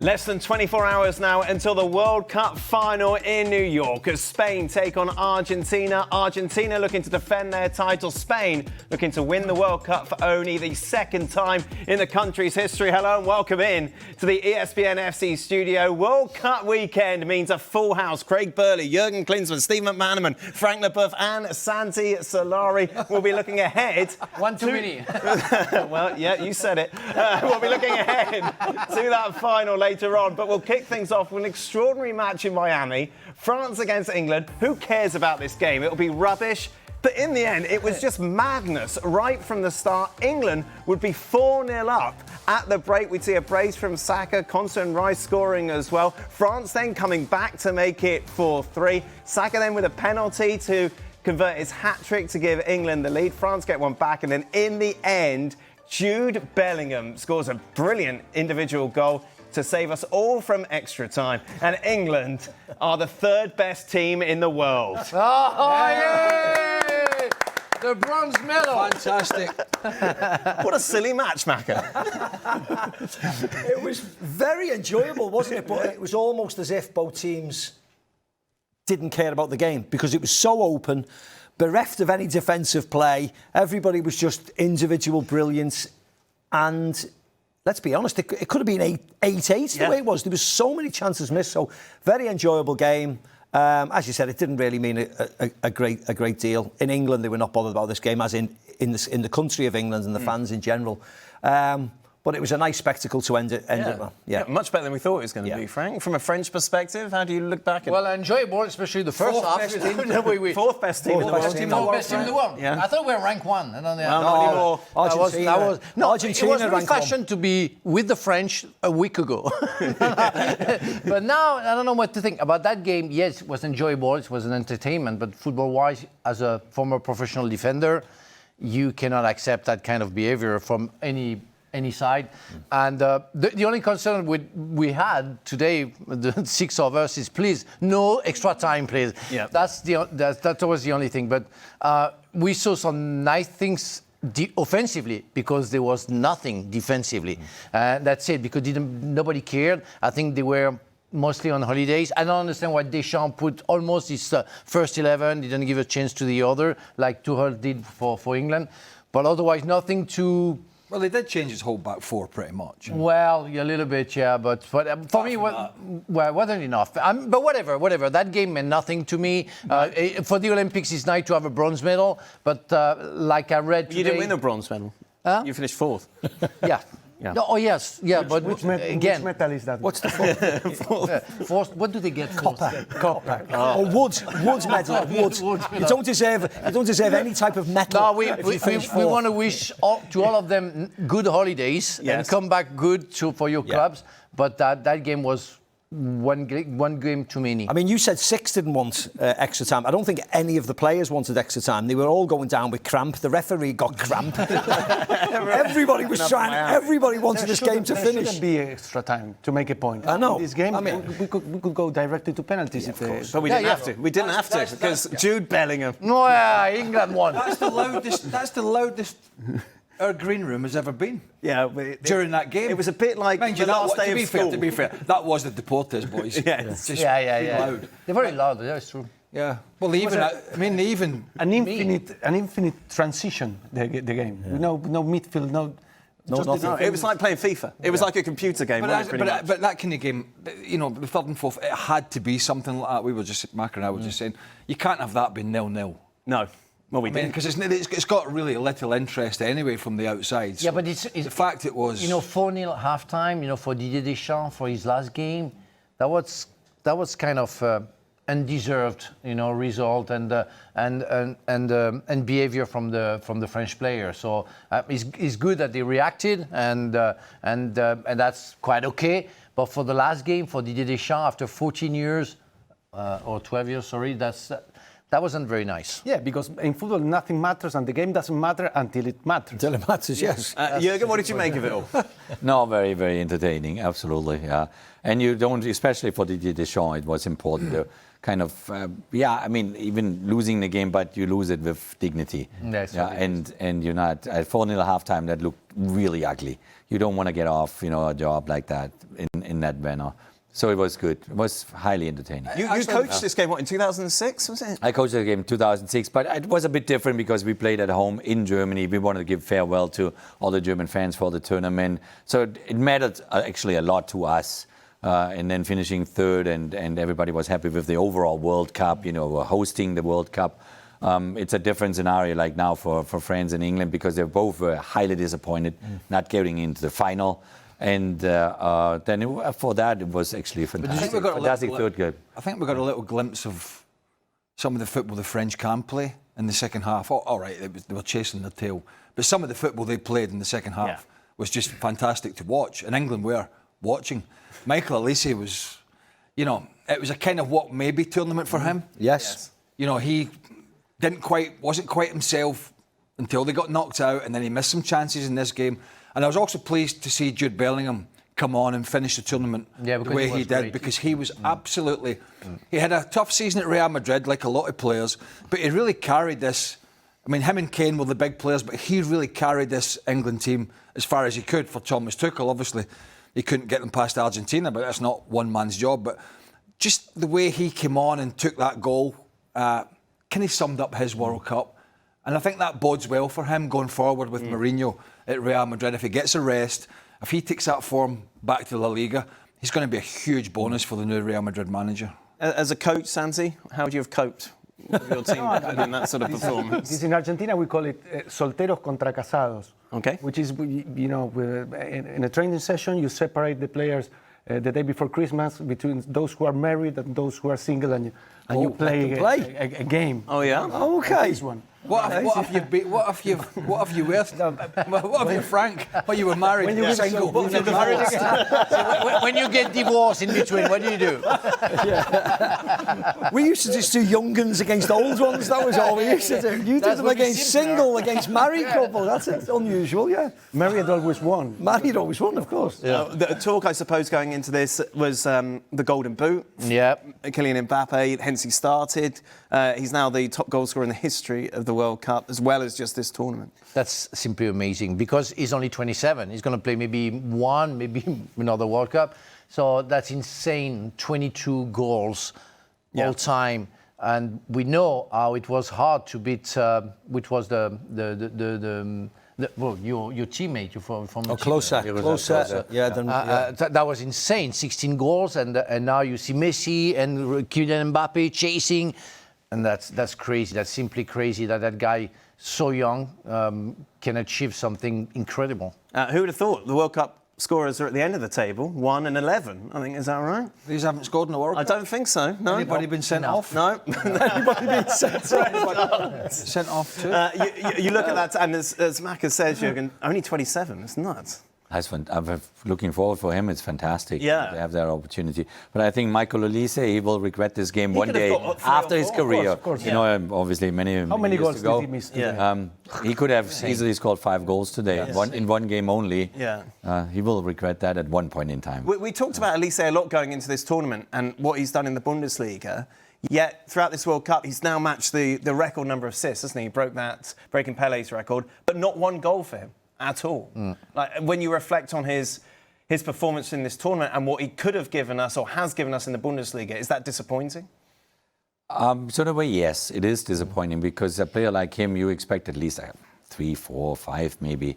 Less than 24 hours now until the World Cup final in New York as Spain take on Argentina. Argentina looking to defend their title. Spain looking to win the World Cup for only the second time in the country's history. Hello and welcome in to the ESPN FC studio. World Cup weekend means a full house. Craig Burley, Jürgen, Klinsmann, Steve McManaman, Frank Leboeuf and Santi Solari will be looking ahead. One too many. Well, yeah, you said it. We'll be looking ahead to that final later on, but we'll kick things off with an extraordinary match in Miami. France against England. Who cares about this game? It'll be rubbish. But in the end, it was just madness right from the start. England would be 4-0 up at the break. We'd see a brace from Saka, Constance and Rice scoring as well. France then coming back to make it 4-3. Saka then with a penalty to convert his hat-trick to give England the lead. France get one back, and then in the end, Jude Bellingham scores a brilliant individual goal to save us all from extra time. And England are the third best team in the world. Oh, yay! The bronze medal. Fantastic. What a silly match, Macca. It was very enjoyable, wasn't it? But it was almost as if both teams didn't care about the game because it was so open, bereft of any defensive play. Everybody was just individual brilliance. And let's be honest, it could have been 8-8 the way it was. There was so many chances missed. So very enjoyable game. As you said, it didn't really mean a great deal. In England, they were not bothered about this game, as in the country of England and the fans in general. But it was a nice spectacle to end it well. Yeah, much better than we thought it was going to be, Frank. From a French perspective, how do you look back at it? Well, enjoyable, especially the first half. Fourth best team in the world. Fourth best team in the world. Yeah. I thought we were ranked one. No, not anymore. Argentina. It was my fashion to be with the French a week ago. But now, I don't know what to think about that game. Yes, it was enjoyable. It was an entertainment. But football-wise, as a former professional defender, you cannot accept that kind of behavior from any side. And the only concern we had today, the six of us, is please, no extra time, please. Yeah. That's always the only thing. But we saw some nice things offensively because there was nothing defensively. That's it, because nobody cared. I think they were mostly on holidays. I don't understand why Deschamps put almost his first 11, didn't give a chance to the other, like Tuchel did for England. But otherwise, nothing too... Well, they did change his whole back four pretty much. Well, a little bit, yeah, but for me, it wasn't enough. But whatever. That game meant nothing to me. For the Olympics, it's nice to have a bronze medal, but like I read today... You didn't win a bronze medal. Huh? You finished fourth. Yeah. Yeah. No, oh, yes. Yeah, but again... Which medal is that? What's the fourth? Fourth, what do they get? Copper. Oh. Woods medal. Woods. You don't deserve any type of medal. No, we want to wish to all of them good holidays and come back good for your clubs. But that game was one game too many. I mean, you said six didn't want extra time. I don't think any of the players wanted extra time. They were all going down with cramp. The referee got cramp. Everybody was trying. Everybody wanted this game to finish. There shouldn't be extra time to make a point. I know. In this game, I mean, we could go directly to penalties. Of course. But we didn't have to. We didn't have to because Jude Bellingham. No, England won. That's the loudest our green room has ever been. Yeah, during that game. It was a bit like Mind the you, last day of school. To be fair, that was the Deportes boys. Yes. Just loud. They're very loud. Yeah, it's true. Yeah. Well, they even an infinite transition. The game. Yeah. No midfield. No, it was like playing FIFA. It was like a computer game. But that kind of game, the third and fourth, it had to be something like that. Mac and I were just saying, you can't have that being 0-0. No. Well, we didn't. Because it's got really little interest anyway from the outside. Yeah, but it's the fact it was... 4-0 half-time, for Didier Deschamps, for his last game, that was kind of undeserved, result and behavior from the French player. So it's good that they reacted, and that's quite okay. But for the last game, for Didier Deschamps, after 14 years, or 12 years, sorry, that wasn't very nice. Yeah, because in football nothing matters and the game doesn't matter until it matters. Until it matters, yes. Jürgen, what did you make of it all? No, very, very entertaining, absolutely, yeah. And you don't, especially for Didier Deschamps, it was important to kind of, even losing the game, but you lose it with dignity. And you're not, at 4-0 half-time, that looked really ugly. you don't want to get off, a job like that in that manner. So it was good. It was highly entertaining. You coached this game, what, in 2006, was it? I coached the game in 2006, but it was a bit different because we played at home in Germany. We wanted to give farewell to all the German fans for the tournament. So it mattered actually a lot to us. And then finishing third, and everybody was happy with the overall World Cup, hosting the World Cup. It's a different scenario like now for France and England because they both were highly disappointed not getting into the final. And then for that, it was actually fantastic. Third game. I think we got a little glimpse of some of the football the French can play in the second half. Oh, all right, they were chasing their tail. But some of the football they played in the second half was just fantastic to watch. And England were watching. Michael Olise was, it was a kind of what maybe tournament for him. Yes. He wasn't quite himself until they got knocked out, and then he missed some chances in this game. And I was also pleased to see Jude Bellingham come on and finish the tournament the way he did, because he was absolutely... He had a tough season at Real Madrid, like a lot of players, but he really carried this... I mean, him and Kane were the big players, but he really carried this England team as far as he could for Thomas Tuchel. Obviously, he couldn't get them past Argentina, but that's not one man's job. But just the way he came on and took that goal, kind of summed up his World Cup. And I think that bodes well for him going forward with Mourinho at Real Madrid. If he gets a rest, if he takes that form back to La Liga, he's going to be a huge bonus for the new Real Madrid manager. As a coach, Santi, how would you have coped with your team in that sort of performance? In Argentina, we call it solteros contra casados. Okay. Which is, in a training session, you separate the players the day before Christmas between those who are married and those who are single, and you play a game. Oh yeah. Oh, okay. This one. What if you were Frank? Well, you were married. When you were single. When you get divorced in between, what do you do? We used to just do young guns against old ones. That was all we used to do. You did them against single, against married couple. That's unusual, yeah. Married always won. Married always won, of course. Yeah. The talk, I suppose, going into this was the Golden Boot. Yeah. Kylian Mbappe, hence he started. He's now the top goal scorer in the history of the World Cup, as well as just this tournament. That's simply amazing because he's only 27. He's going to play maybe another World Cup. So that's insane. 22 goals all time. And we know how it was hard to beat, which was your teammate from Closer. Yeah, that was insane. 16 goals, and now you see Messi and Kylian Mbappe chasing. And that's crazy. That's simply crazy that guy, so young, can achieve something incredible. Who would have thought the World Cup scorers are at the end of the table, 1 and 11? I think, is that right? These haven't scored in the World Cup. I don't think so. No. Anybody been sent off? No. Anybody been sent off? Sent off too. You look at that, and as Mac has said, Jürgen, only 27. It's nuts. I'm looking forward for him. It's fantastic to have that opportunity. But I think Michael Olise, he will regret this game one day after his career. Of course. Obviously many How many years goals to go. did he miss today? He could have easily scored 5 goals today, in one game only. Yeah. He will regret that at one point in time. We talked about Olise a lot going into this tournament and what he's done in the Bundesliga. Yet, throughout this World Cup, he's now matched the record number of assists, hasn't he? He broke that, breaking Pele's record, but not one goal for him at all. Like, when you reflect on his performance in this tournament and what he could have given us or has given us in the Bundesliga, is that disappointing? Sort of a yes, it is disappointing because a player like him, you expect at least 3, 4, 5 maybe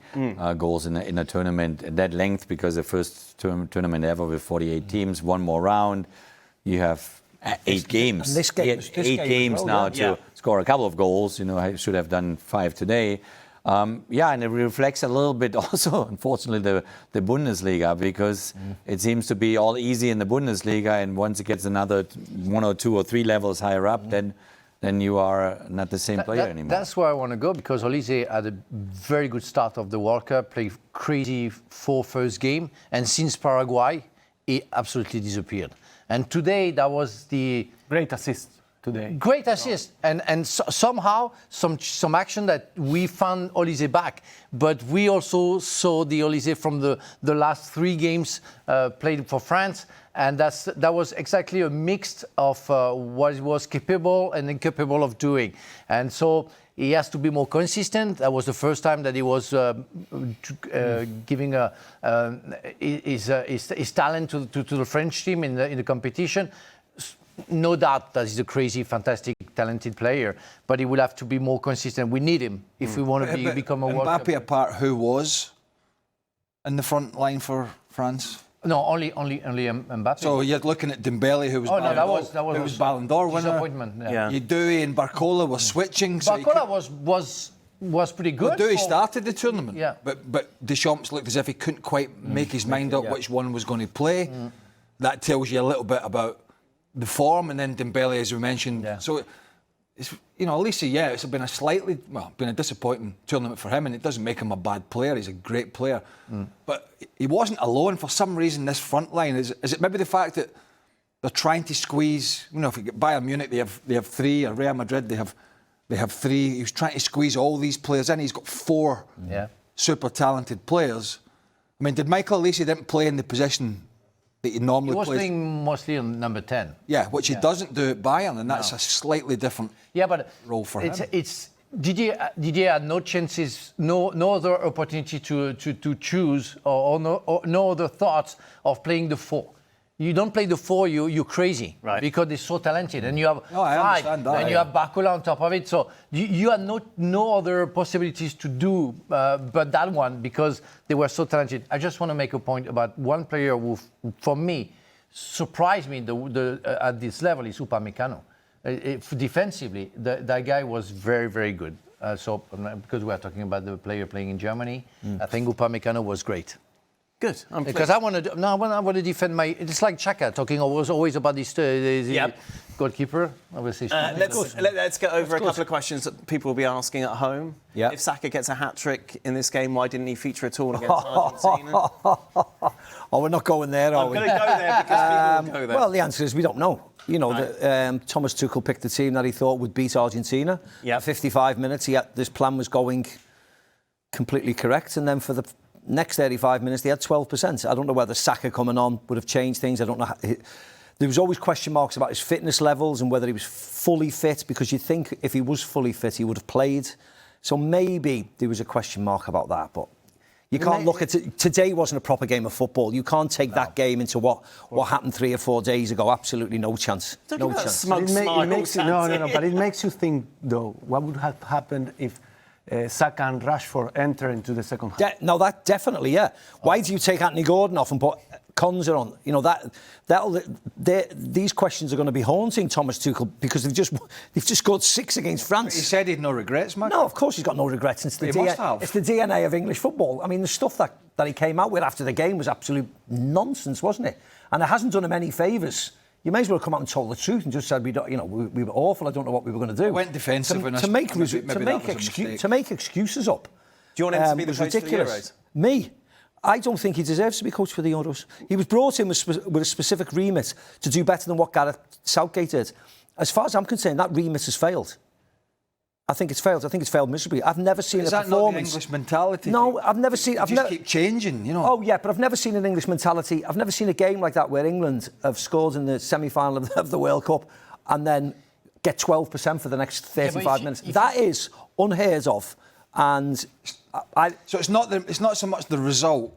goals in a tournament at that length, because the first tournament ever with 48 teams, one more round, you have 8 games. This game, 8 games now to score a couple of goals. I should have done 5 today. And it reflects a little bit also, unfortunately, the Bundesliga, because it seems to be all easy in the Bundesliga, and once it gets another 1 or 2 or 3 levels higher up, then you are not the same player anymore. That's where I want to go, because Olise had a very good start of the World Cup, played crazy 4 first game, and since Paraguay, he absolutely disappeared. And today, that was the... Great assist. today. Great assist, and somehow some action that we found Olise back, but we also saw the Olise from the last 3 games played for France, and that was exactly a mix of what he was capable and incapable of doing, and so he has to be more consistent. That was the first time that he was giving his talent to the French team in the competition. No doubt that he's a crazy, fantastic, talented player, but he will have to be more consistent. We need him if we want to become a World Cup. Mbappe apart, who was in the front line for France? No, only Mbappe. So you're looking at Dembele, who was that was Ballon d'Or winner. Disappointment. Yeah. Yedui and Barcola were switching. Barcola was pretty good. Yedui started the tournament, yeah. but Deschamps looked as if he couldn't quite make his mind up which one was going to play. That tells you a little bit about the form, and then Dembele, as we mentioned. Yeah. So, it's, Olise, it's been a disappointing tournament for him, and it doesn't make him a bad player. He's a great player. But he wasn't alone. For some reason, this front line, is it maybe the fact that they're trying to squeeze, if you get Bayern Munich, they have 3, or Real Madrid, they have 3. He was trying to squeeze all these players in. He's got 4 super talented players. I mean, did Michael Olise didn't play in the position that he normally plays? He was playing mostly on number 10. Yeah, which he doesn't do at Bayern, and that's a slightly different role for him. Didier had no chances, no other opportunity to choose, or no other thoughts of playing the 4. You don't play the 4, you're crazy, right? Because they're so talented, and you have 5, and you have Barcola on top of it. So you had no other possibilities to do but that one, because they were so talented. I just want to make a point about one player who, for me, surprised me at this level is Upamecano. Defensively, that guy was very, very good. So because we are talking about the player playing in Germany, I think Upamecano was great. Good. Because I want to defend my. It's like Xhaka talking always about this goalkeeper. Obviously, let's get over a couple of questions that people will be asking at home. Yep. If Saka gets a hat-trick in this game, why didn't he feature at all against Argentina? We're not going there, are we? I'm going to go there because people will go there. Well, the answer is we don't know. Thomas Tuchel picked the team that he thought would beat Argentina. Yeah. 55 minutes, this plan was going completely correct, and then for the next 35 minutes, they had 12%. I don't know whether Saka coming on would have changed things. I don't know. There was always question marks about his fitness levels and whether he was fully fit, because you'd think if he was fully fit, he would have played. So maybe there was a question mark about that. But you can't look at it. Today wasn't a proper game of football. You can't take that game into what happened 3 or 4 days ago. Absolutely no chance. No chance. But it makes you think, though, what would have happened if Saka and Rashford enter into the second half? That definitely, yeah. Why do you take Anthony Gordon off and put Konza on? These questions are going to be haunting Thomas Tuchel, because they've just scored 6 against France. He said he had no regrets, Mark. No, of course he's got no regrets. It's the DNA of English football. I mean, the stuff that he came out with after the game was absolute nonsense, wasn't it? And it hasn't done him any favours. You may as well come out and tell the truth and just said we were awful. I don't know what we were going to do. I went defensive to make excuses up. Do you want him to be the coach ridiculous. for the Euros? Me, I don't think he deserves to be coach for the Euros. He was brought in with a specific remit to do better than what Gareth Southgate did. As far as I'm concerned, that remit has failed. I think it's failed. I think it's failed miserably. I've never seen a performance. Is that not the English mentality? No, I've never seen. Keep changing, Oh yeah, but I've never seen an English mentality. I've never seen a game like that where England have scored in the semi-final of the World Cup and then get 12% for the next 35 minutes. That is unheard of. And so it's not so much the result,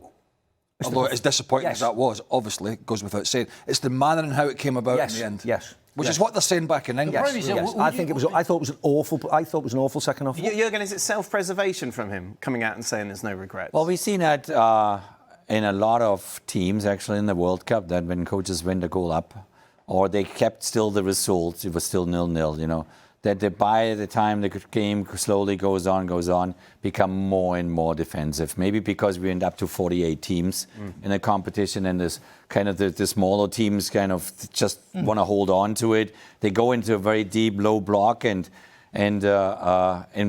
although it's disappointing as that was. Obviously, it goes without saying. It's the manner and how it came about in the end. Yes. Which is what they're saying back in England. Yes. I thought it was an awful second half. Jürgen, is it self-preservation from him coming out and saying there's no regrets? Well, we've seen that in a lot of teams actually in the World Cup, that when coaches went a goal up, or they kept still the results, it was still 0-0. That they, by the time the game slowly goes on, become more and more defensive. Maybe because we end up to 48 teams in a competition, and there's kind of the smaller teams kind of just want to hold on to it. They go into a very deep, low block and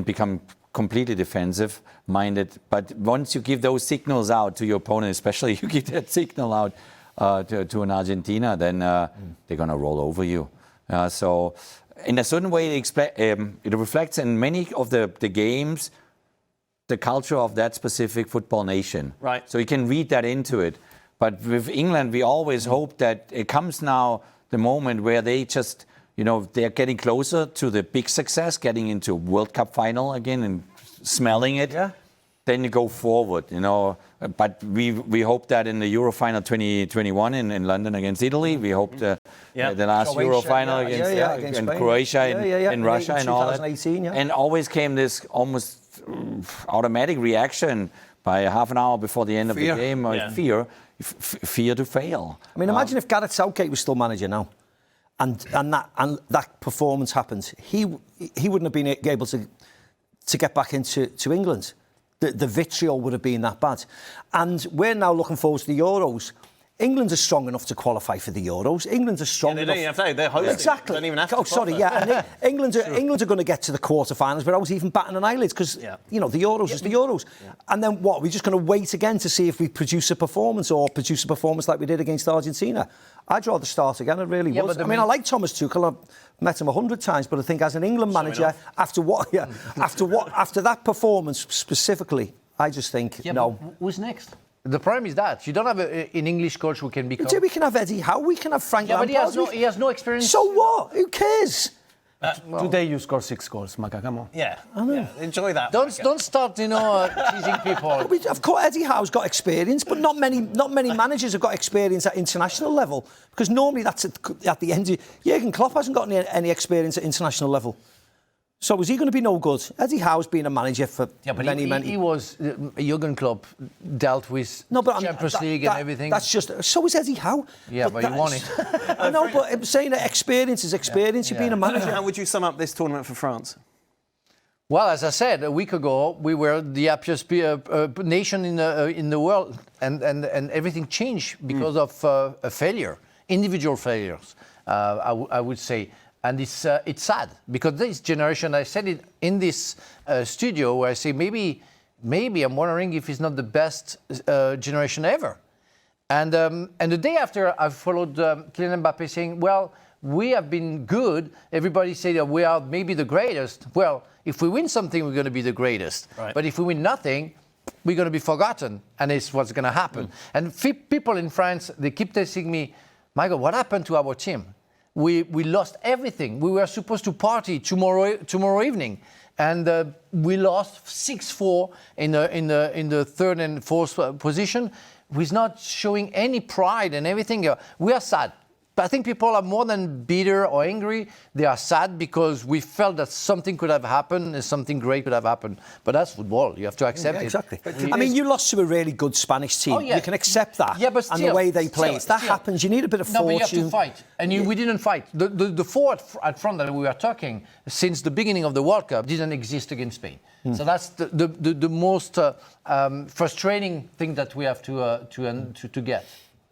become completely defensive minded. But once you give those signals out to your opponent, especially you give that signal out to an Argentina, then they're going to roll over you. So in a certain way, it reflects in many of the games the culture of that specific football nation. Right. So you can read that into it. But with England, we always hope that it comes now the moment where they just, they're getting closer to the big success, getting into World Cup final again and smelling it. Yeah. Then you go forward, But we hope that in the Euro final 2021 in London against Italy, we hope the last Croatia, Euro final against Croatia in Russia and all that. And always came this almost automatic reaction by half an hour before the end of the game, fear to fail. I mean, imagine if Gareth Southgate was still manager now, and that performance happened. He wouldn't have been able to get back into England. The vitriol would have been that bad. And we're now looking forward to the Euros. England are strong enough to qualify for the Euros. England are strong enough. They don't even have to. They're hosting. Exactly. They don't even have to. And England are going to get to the quarterfinals without even batting an eyelid because the Euros is the Euros. Yeah. And then what? We're just going to wait again to see if we produce a performance like we did against Argentina. I'd rather start again. I really would. I like Thomas Tuchel. I've met him 100 times, but I think as an England manager, after that performance specifically, I just think no. Who's next? The problem is that you don't have an English coach who can become. We can have Eddie Howe. We can have Frank Lampard. But he has no experience. So what? Who cares? Today you score 6 goals, Maka. Come on. Yeah, I know. Enjoy that. Don't start, teasing people. Of course, Eddie Howe's got experience, but not many managers have got experience at international level because normally that's at the end. Jürgen Klopp hasn't got any experience at international level. So is he going to be no good? Eddie Howe's been a manager for many. He was Jürgen Klopp dealt with Champions League and everything. That's just so is Eddie Howe. Yeah, but you want it. I know, but I'm saying that experience is experience. You've been a manager. How would you sum up this tournament for France? Well, as I said a week ago, we were the happiest nation in the world, and everything changed because of a failure, individual failures. I would say. And it's sad because this generation, I said it in this studio where I say maybe I'm wondering if it's not the best generation ever. And the day after I followed Kylian Mbappe saying, well, we have been good. Everybody say that we are maybe the greatest. Well, if we win something, we're going to be the greatest. Right. But if we win nothing, we're going to be forgotten. And it's what's going to happen. And people in France, they keep telling me, Michael, what happened to our team? We lost everything. We were supposed to party tomorrow evening, and we lost 6-4 in the third and fourth position. With not showing any pride and everything. We are sad. But I think people are more than bitter or angry. They are sad because we felt that something could have happened and something great could have happened. But that's football. You have to accept it. Exactly. I mean, you lost to a really good Spanish team. You can accept that. Yeah, but still, and the way they play. That happens. You need a bit of fortune. No, but you have to fight. And we didn't fight. The four at front that we were talking since the beginning of the World Cup didn't exist against Spain. So that's the most frustrating thing that we have to get.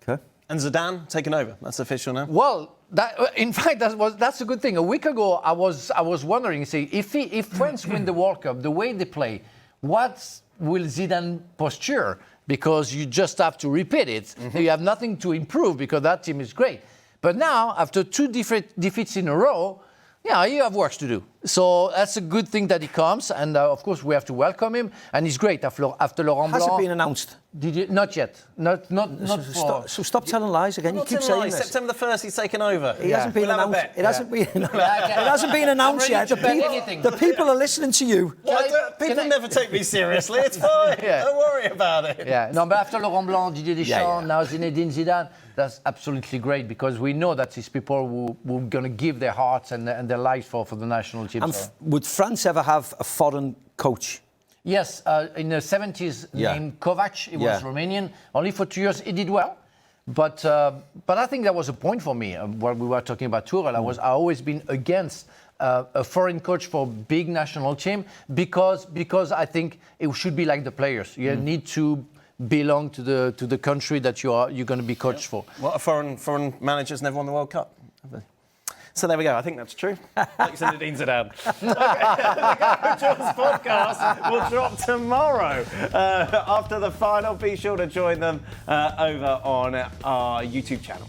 Okay. And Zidane taken over. That's official now. Well, that's a good thing. A week ago, I was wondering, if France win the World Cup, the way they play, what will Zidane posture? Because you just have to repeat it. You have nothing to improve because that team is great. But now, after 2 defeats in a row, you have work to do. So that's a good thing that he comes, and of course we have to welcome him. And he's great after Laurent Blanc. Has it been announced? Did you? Not yet. Not. So stop telling lies again. You keep saying this. September 1st, he's taken over. He hasn't been announced. It hasn't been. It hasn't been announced yet. The people are listening to you. People never take me seriously. It's fine. Don't worry about it. Yeah. No, but after Laurent Blanc, Didier Deschamps, now Zinedine Zidane, that's absolutely great because we know that these people who are going to give their hearts and their lives for the national team. And would France ever have a foreign coach? Yes, in the 70s, named Kovac. He was Romanian. Only for 2 years, he did well. But I think that was a point for me when we were talking about Tuchel. I always been against a foreign coach for big national team because I think it should be like the players. You need to belong to the country that you're going to be coached for. Well, a foreign manager's never won the World Cup, have they? So there we go. I think that's true. Like Zinedine Zidane. Okay, the Go Jaws podcast will drop tomorrow after the final. Be sure to join them over on our YouTube channel.